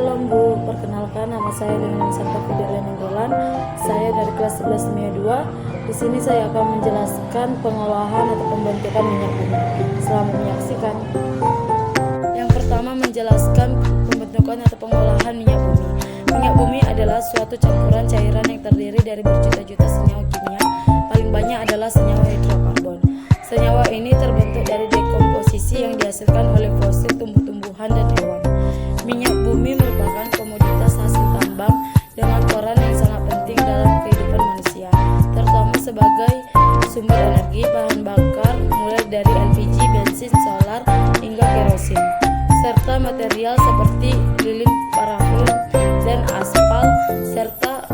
Shalom Bu, perkenalkan nama saya dengan Santa Fidelia Nenggolan. Saya dari kelas 11 Kimia 2. Di sini saya akan menjelaskan pengolahan atau pembentukan minyak bumi. Selamat menyaksikan. Yang pertama, menjelaskan pembentukan atau pengolahan minyak bumi. Minyak bumi adalah suatu campuran cairan yang terdiri dari berjuta-juta senyawa kimia. Paling banyak adalah senyawa hidrokarbon. Senyawa ini terbentuk dari dekomposisi yang dihasilkan oleh fosil tumbuh-tumbuhan dan hewan. Minyak bumi merupakan komoditas hasil tambang dengan peran yang sangat penting dalam kehidupan manusia, terutama sebagai sumber energi, bahan bakar mulai dari LPG, bensin, solar, hingga kerosin, serta material seperti lilin, parafin, dan aspal, serta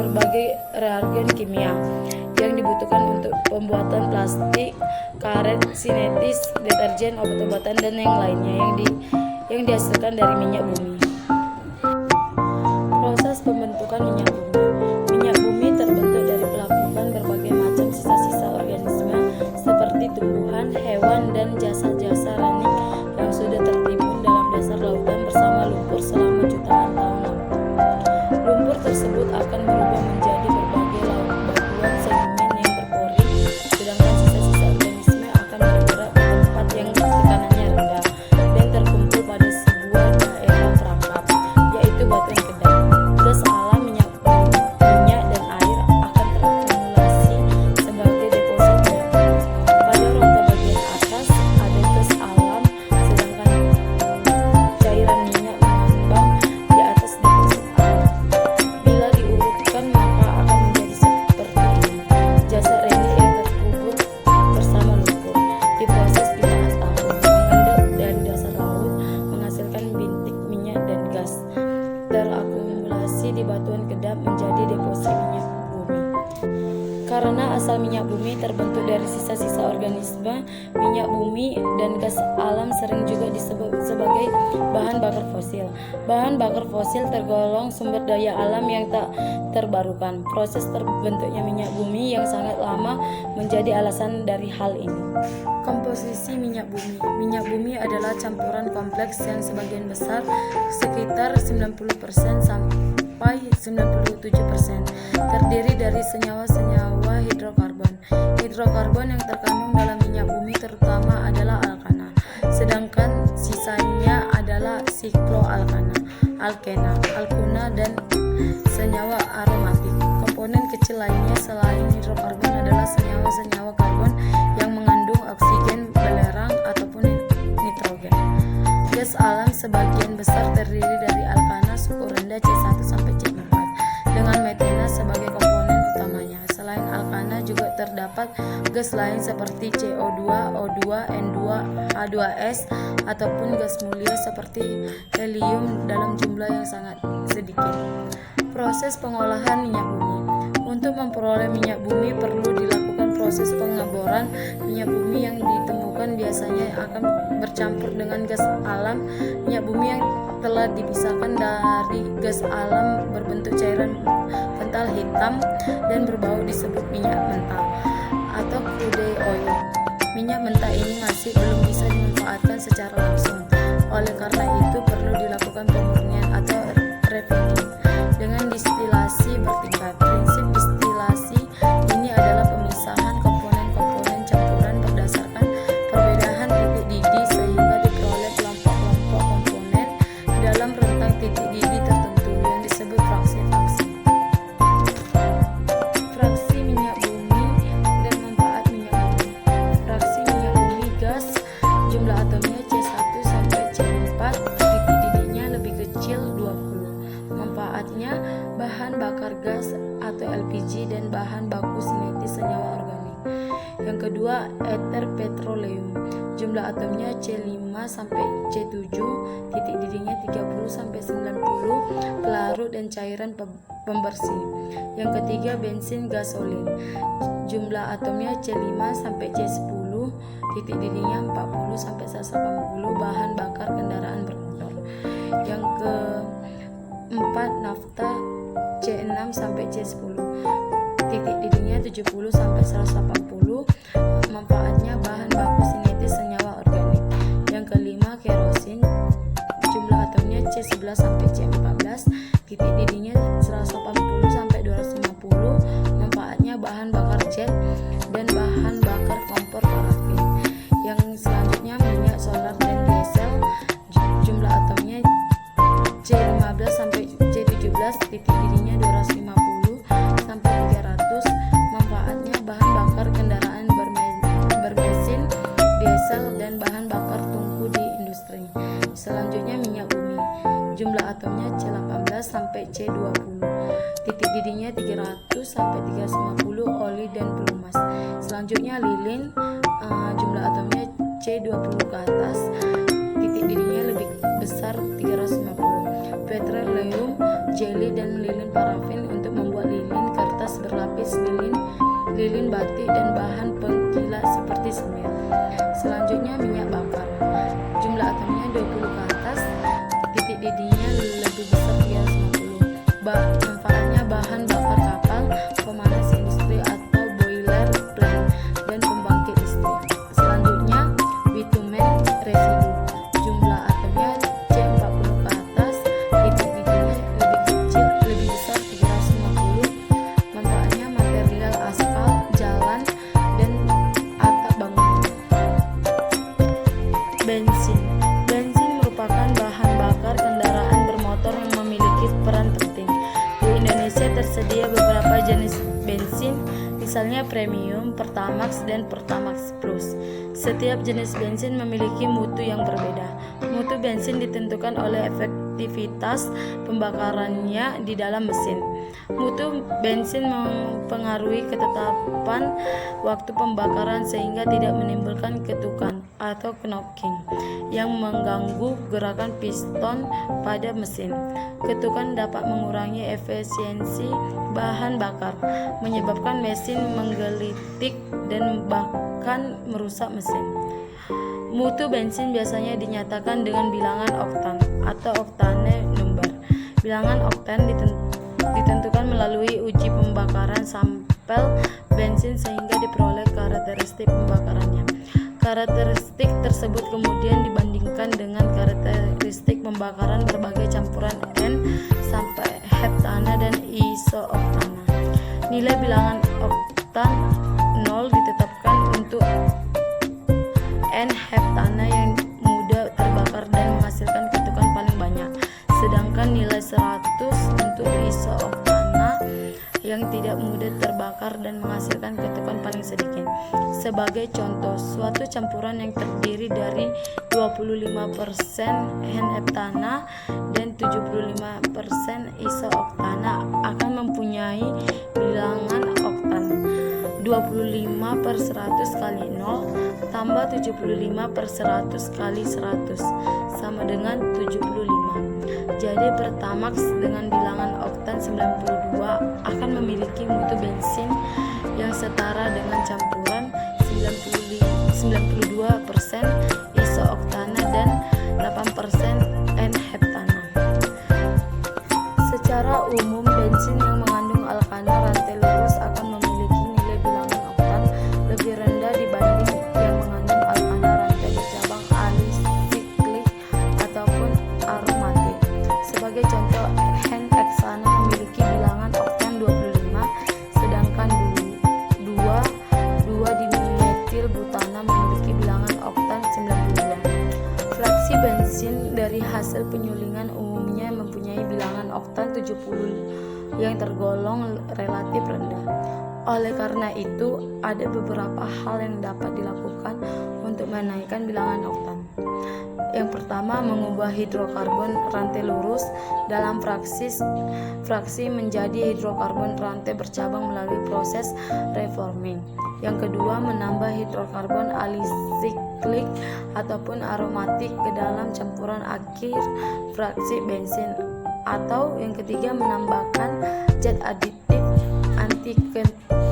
berbagai reagen kimia yang dibutuhkan untuk pembuatan plastik, karet, sintetis, deterjen, obat-obatan, dan yang lainnya yang dihasilkan dari minyak bumi. Proses pembentukan minyak bumi. Minyak bumi terbentuk dari pelapukan berbagai macam sisa-sisa organisme seperti tumbuhan, hewan, dan jasa-jasa ranik yang sudah tertimbun dalam dasar lautan bersama lumpur selama jutaan tahun lalu. Lumpur tersebut akan berubah menjadi berbagai batuan sedimen yang berpori, sedangkan sisa-sisa organisme akan bergerak ke tempat yang tekanannya rendah dan terkumpul pada sebuah daerah perangkap, yaitu batuan kedap. Gas alam, minyak dan air akan terakumulasi sebagai depositnya. Pada rongga bagian atas ada gas alam, sedangkan cairan minyak mengambang di atas deposit alam. Bila diurutkan maka akan menjadi seperti ini. Jasa relik yang terkubur bersama lumpur diproses jutaan tahun, mengendap dari dasar laut, menghasilkan bintik minyak dan gas terakumulasi di batuan kedap menjadi deposit minyak bumi. Karena asal minyak bumi terbentuk dari sisa-sisa organisme, minyak bumi dan gas alam sering juga disebut sebagai bahan bakar fosil. Bahan bakar fosil tergolong sumber daya alam yang tak terbarukan. Proses terbentuknya minyak bumi yang sangat lama menjadi alasan dari hal ini. Komposisi minyak bumi. Minyak bumi adalah campuran kompleks yang sebagian besar, sekitar 90% sampai 97%, terdiri dari senyawa-senyawa hidrokarbon. Hidrokarbon yang terkandung dalam minyak bumi terutama adalah alkana, sedangkan sisanya adalah sikloalkana, alkena, alkuna, dan senyawa aromatik. Komponen kecil lainnya selain hidrokarbon adalah senyawa-senyawa karbon yang mengandung oksigen, belerang, ataupun nitrogen. Gas alam sebagian besar terdiri dari alkana suku rendah C1 sampai C4 dengan metana sebagai komponen utamanya. Selain alkana juga terdapat gas lain seperti CO2, O2, N2, H2S, ataupun gas mulia seperti helium dalam jumlah yang sangat sedikit. Proses pengolahan minyak bumi. Untuk memperoleh minyak bumi perlu dilakukan proses pengeboran. Minyak bumi yang ditemukan biasanya akan bercampur dengan gas alam. Minyak bumi yang telah dipisahkan dari gas alam berbentuk cairan kental hitam dan berbau disebut minyak mentah atau crude oil. Minyak mentah ini masih belum bisa dimanfaatkan secara langsung. Oleh karena itu perlu dilakukan pemurnian atau refining dengan distilasi bertingkat. Prinsip distilasi ini adalah pemisahan komponen-komponen campuran berdasarkan perbedaan titik didih sehingga diperoleh kelompok-kelompok komponen dalam rentang titik didih tertentu yang disebut fraksi-fraksi. Fraksi minyak bumi dan manfaat minyak bumi. Fraksi minyak bumi gas, jumlah atomnya C1 sampai C4, titik didihnya lebih kecil 20. Manfaatnya bahan bakar gas atau LPG dan bahan baku sintetis senyawa organik. Yang kedua, ether petroleum. Jumlah atomnya C5 sampai C7, titik didihnya 30 sampai 90, pelarut dan cairan pembersih. Yang ketiga, bensin gasolin. Jumlah atomnya C5 sampai C10, titik didihnya 40 sampai 180, bahan bakar kendaraan bermotor. Yang keempat, nafta C6 sampai C10, titik didihnya 70 sampai 180, manfaatnya bahan baku sintetis senyawa organik. Yang kelima, kerosin. Jumlah atomnya C11 sampai C4, biodiesel dan bahan bakar tungku di industri. Selanjutnya minyak bumi. Jumlah atomnya C18 sampai C20. Titik didihnya 300 sampai 350, oli dan pelumas. Selanjutnya lilin, jumlah atomnya C20 ke atas. Titik didihnya lebih besar 350. Petroleum, jelly dan lilin parafin untuk membuat lilin kertas berlapis, lilin batik dan bahan pengkilat seperti semir. Selanjutnya minyak bakar. Jumlah atomnya 20 ke atas. Titik didihnya lebih besar 350. Manfaatnya bahan bakar kapal, pemanas industri atau boiler plant dan pembangkit listrik. Selanjutnya bitumen residu. Jumlah atomnya C40 ke atas. Titik didihnya lebih kecil, lebih besar 350. Manfaatnya material aspal, jalan dan atap bangunan. Bensin. Bensin merupakan bahan bakar kendaraan bermotor yang memiliki peran penting. Di Indonesia tersedia beberapa jenis bensin, misalnya Premium, Pertamax, dan Pertamax Plus. Setiap jenis bensin memiliki mutu yang berbeda. Mutu bensin ditentukan oleh efektivitas pembakarannya di dalam mesin. Mutu bensin mempengaruhi ketetapan waktu pembakaran sehingga tidak menimbulkan ketukan atau knocking yang mengganggu gerakan piston pada mesin. Ketukan dapat mengurangi efisiensi bahan bakar, menyebabkan mesin menggelitik dan bahkan merusak mesin. Mutu bensin biasanya dinyatakan dengan bilangan oktan atau oktane number. Bilangan oktan ditentukan melalui uji pembakaran sampel bensin sehingga diperoleh karakteristik pembakarannya. Karakteristik tersebut kemudian dibandingkan dengan karakteristik pembakaran berbagai campuran N sampai heptana dan isooktana. Nilai bilangan oktan 0 ditetapkan untuk N heptana yang mudah terbakar dan menghasilkan ketukan paling banyak, sedangkan nilai 100 untuk isooktana yang tidak mudah terbakar dan menghasilkan ketukan paling sedikit. Sebagai contoh, suatu campuran yang terdiri dari 25% N-heptana dan 75% isooktana akan mempunyai bilangan oktan 25/100 kali 0 tambah 75/100 kali 100 sama dengan 75. Jadi Pertamax dengan bilangan oktan 92 akan memiliki mutu bensin yang setara dengan campuran 92% isooktana dan 8% N-heptana. Secara umum bensin yang mengandung alkana rantai lurus akan memiliki nilai bilangan oktan lebih rendah dibanding yang mengandung alkana rantai bercabang alisiklik ataupun aromatik. Sebagai contoh, N-heksana memiliki bilangan oktan 25, sedangkan 2,2-dimetil butana memiliki bilangan oktan 92. Fraksi bensin dari hasil penyulingan umumnya mempunyai bilangan oktan 70 yang tergolong relatif rendah. Oleh karena itu, ada beberapa hal yang dapat dilakukan untuk menaikkan bilangan oktan. Yang pertama, mengubah hidrokarbon rantai lurus dalam fraksi menjadi hidrokarbon rantai bercabang melalui proses reforming. Yang kedua, menambah hidrokarbon alisiklik ataupun aromatik ke dalam campuran akhir fraksi bensin. Atau yang ketiga, menambahkan zat aditif anti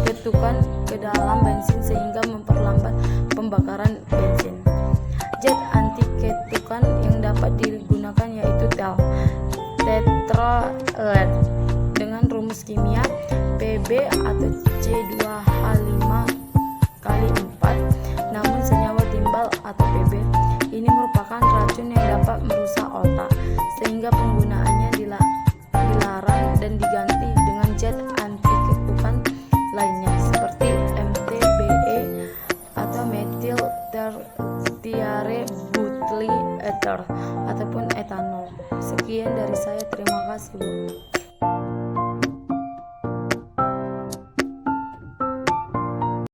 ketukan ke dalam bensin sehingga memperlambat pembakaran bensin. Zat anti ketukan yang dapat digunakan yaitu tetralate dengan rumus kimia Pb atau C2H5 × 4, namun senyawa timbal atau Pb ini merupakan racun yang dapat merusak otak, sehingga penggunaannya dilarang dan diganti dengan zat anti ketukan lainnya seperti MTBE atau metil tertiare butyl ether ataupun etanol. Sekian dari saya, terima kasih Bu.